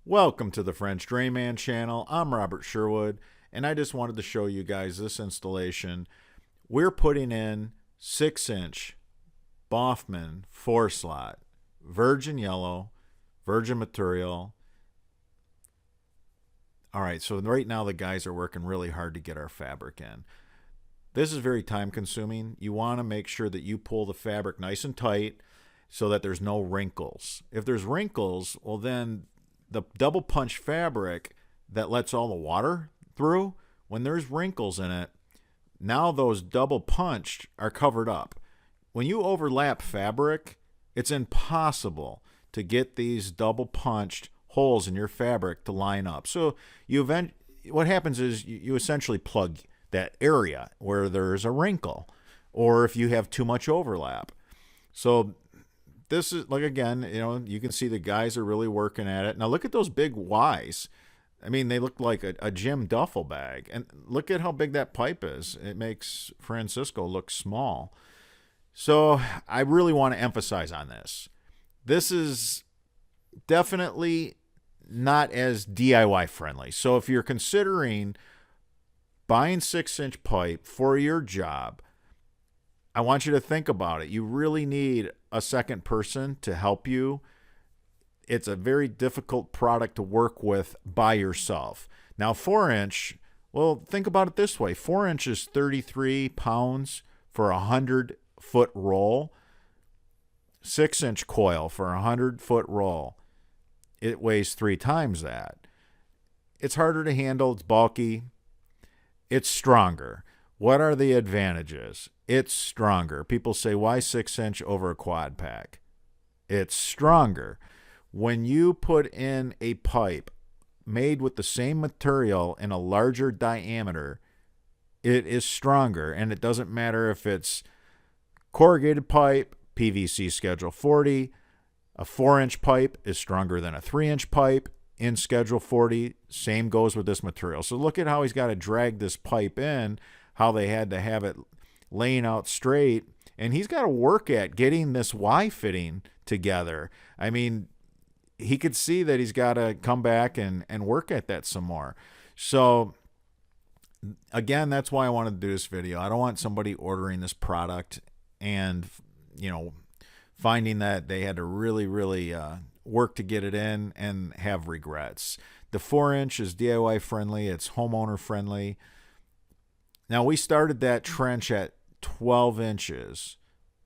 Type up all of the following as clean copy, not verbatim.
Welcome to the French Drayman channel. I'm Robert Sherwood, and I just wanted to show you guys this installation. We're putting in 6-inch Boffman 4-slot, virgin yellow, virgin material. All right, so right now the guys are working really hard to get our fabric in. This is very time consuming. You want to make sure that you pull the fabric nice and tight so that there's no wrinkles. If there's wrinkles, well then the double punch fabric that lets all the water through, when there's wrinkles in it, now those double punched are covered up. When you overlap fabric, it's impossible to get these double punched holes in your fabric to line up. So what happens is you essentially plug that area where there's a wrinkle, or if you have too much overlap. So this is, like, again, you can see the guys are really working at it. Now look at those big Ys. I mean, they look like a gym duffel bag. And look at how big that pipe is. It makes Francisco look small. So I really want to emphasize on this. This is definitely not as DIY friendly. So if you're considering buying 6-inch pipe for your job, I want you to think about it. You really need a second person to help you. It's a very difficult product to work with by yourself. Now, 4-inch, well, think about it this way. 4-inch is 33 pounds for a 100-foot roll. 6-inch coil for a 100-foot roll, it weighs 3 times that. It's harder to handle. It's bulky. It's stronger. What are the advantages? It's stronger. People say, why 6-inch over a quad pack? It's stronger. When you put in a pipe made with the same material in a larger diameter, it is stronger. And it doesn't matter if it's corrugated pipe, PVC Schedule 40, a 4-inch pipe is stronger than a 3-inch pipe in Schedule 40. Same goes with this material. So look at how he's got to drag this pipe in, how they had to have it laying out straight, and he's got to work at getting this Y fitting together. I mean, he could see that he's got to come back and work at that some more. So again, that's why I wanted to do this video. I don't want somebody ordering this product and finding that they had to really work to get it in and have regrets. The 4-inch is DIY friendly. It's homeowner friendly. Now, we started that trench at 12 inches,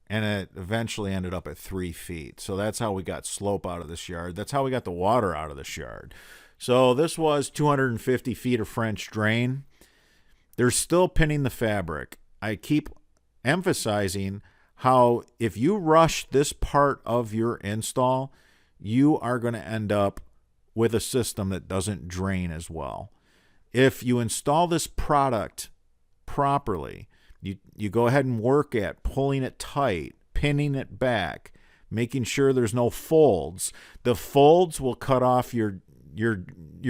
and it eventually ended up at 3 feet. So that's how we got slope out of this yard. That's how we got the water out of this yard. So this was 250 feet of French drain. They're still pinning the fabric. I keep emphasizing how if you rush this part of your install, you are going to end up with a system that doesn't drain as well. If you install this product properly, you go ahead and work at pulling it tight, pinning it back, making sure there's no folds. The folds will cut off your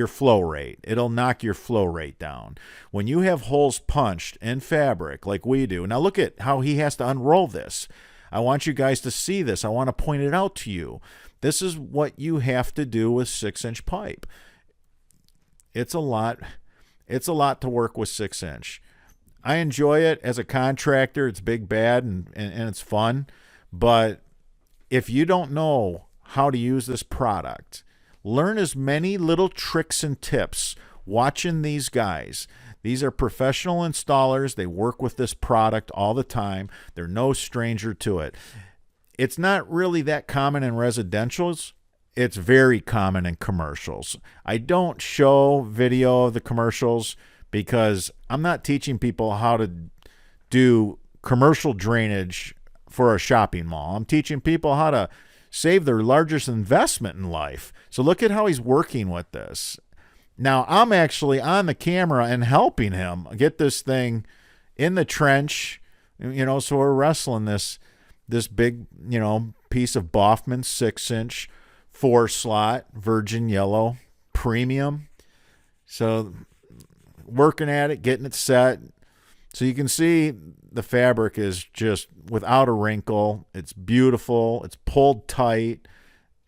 flow rate. It'll knock your flow rate down. When you have holes punched in fabric like we do, now look at how he has to unroll this. I want you guys to see this. I want to point it out to you. This is what you have to do with 6-inch pipe. It's a lot to work with 6-inch. I enjoy it as a contractor. It's big, bad, and it's fun. But if you don't know how to use this product, learn as many little tricks and tips watching these guys. These are professional installers. They work with this product all the time. They're no stranger to it. It's not really that common in residentials. It's very common in commercials. I don't show video of the commercials because I'm not teaching people how to do commercial drainage for a shopping mall. I'm teaching people how to save their largest investment in life. So look at how he's working with this. Now, I'm actually on the camera and helping him get this thing in the trench, so we're wrestling this big, piece of Boffman 6-inch 4-slot virgin yellow premium. So working at it, getting it set. So you can see the fabric is just without a wrinkle. It's beautiful. It's pulled tight.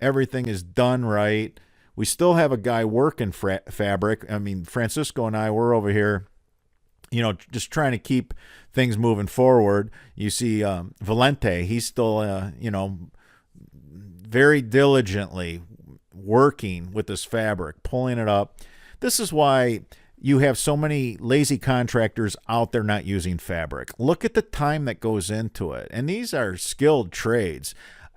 Everything is done right. We still have a guy working fabric. I mean, Francisco and I, we're over here, just trying to keep things moving forward. You see Valente, he's still, very diligently working with this fabric, pulling it up. This is why you have so many lazy contractors out there not using fabric. Look at the time that goes into it. And these are skilled trades.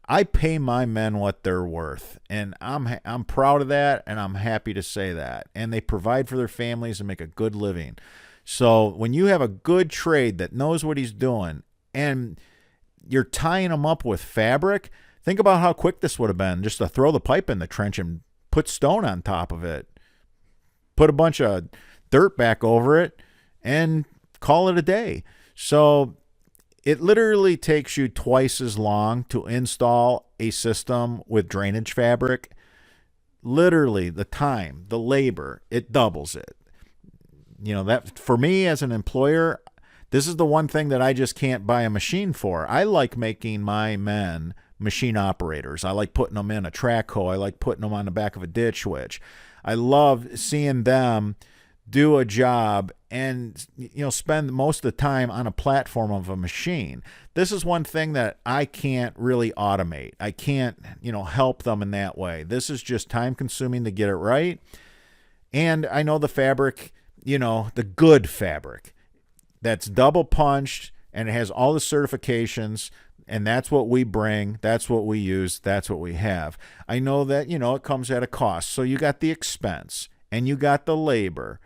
I pay my men what they're worth, and I'm proud of that, and I'm happy to say that. And they provide for their families and make a good living. So when you have a good trade that knows what he's doing, and you're tying them up with fabric, think about how quick this would have been just to throw the pipe in the trench and put stone on top of it, put a bunch of dirt back over it, and call it a day. So it literally takes you twice as long to install a system with drainage fabric. Literally, the time, the labor, it doubles it. That for me as an employer, this is the one thing that I just can't buy a machine for. I like making my men machine operators. I like putting them in a track hoe. I like putting them on the back of a ditch witch. I love seeing them do a job and spend most of the time on a platform of a machine. This is one thing that I can't really automate. I can't help them in that way. This is just time consuming to get it right. And I know the fabric, the good fabric that's double punched and it has all the certifications, and that's what we bring, that's what we use, that's what we have. I know that it comes at a cost. So you got the expense and you got the labor.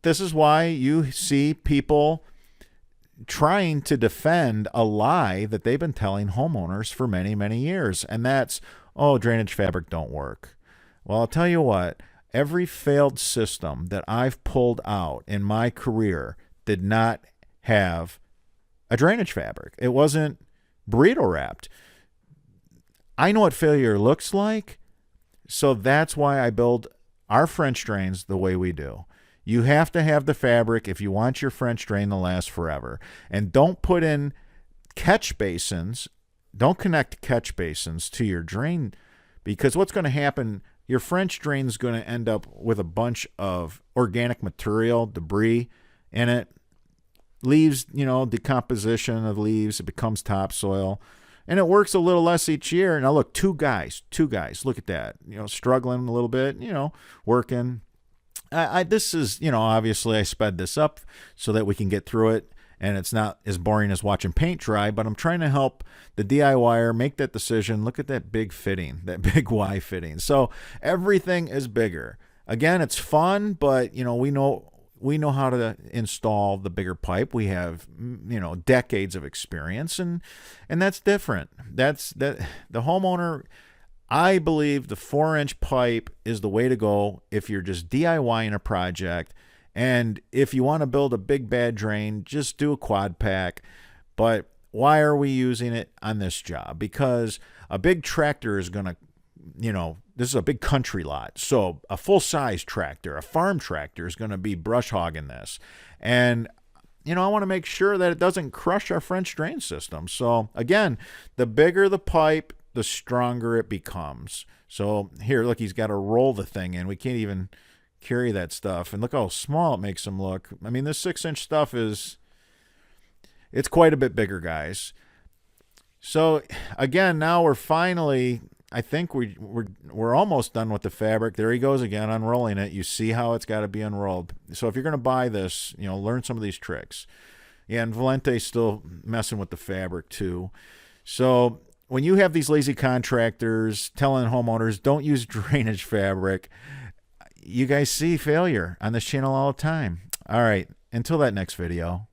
This is why you see people trying to defend a lie that they've been telling homeowners for many, many years. And that's, drainage fabric don't work. Well, I'll tell you what, every failed system that I've pulled out in my career did not have a drainage fabric. It wasn't burrito wrapped. I know what failure looks like. So that's why I build our French drains the way we do. You have to have the fabric if you want your French drain to last forever. And don't put in catch basins. Don't connect catch basins to your drain, because what's going to happen, your French drain is going to end up with a bunch of organic material, debris in it. Leaves, decomposition of leaves. It becomes topsoil. And it works a little less each year. Now, look, two guys, look at that. Struggling a little bit, working. This is, obviously I sped this up so that we can get through it and it's not as boring as watching paint dry, but I'm trying to help the DIYer make that decision. Look at that big fitting, that big Y fitting. So everything is bigger. Again, it's fun, but, we know how to install the bigger pipe. We have, decades of experience, and that's different. The homeowner, I believe the 4-inch pipe is the way to go if you're just DIYing a project. And if you want to build a big bad drain, just do a quad pack. But why are we using it on this job? Because a big tractor is going to, this is a big country lot. So a full-size tractor, a farm tractor, is going to be brush hogging this. And I want to make sure that it doesn't crush our French drain system. So again, the bigger the pipe, the stronger it becomes. So here, look, he's got to roll the thing in. We can't even carry that stuff. And look how small it makes him look. I mean, this 6-inch stuff it's quite a bit bigger, guys. So again, now we're finally, I think we're almost done with the fabric. There he goes again, unrolling it. You see how it's got to be unrolled. So if you're going to buy this, learn some of these tricks. Yeah, and Valente's still messing with the fabric too. So when you have these lazy contractors telling homeowners don't use drainage fabric, you guys see failure on this channel all the time. All right, until that next video.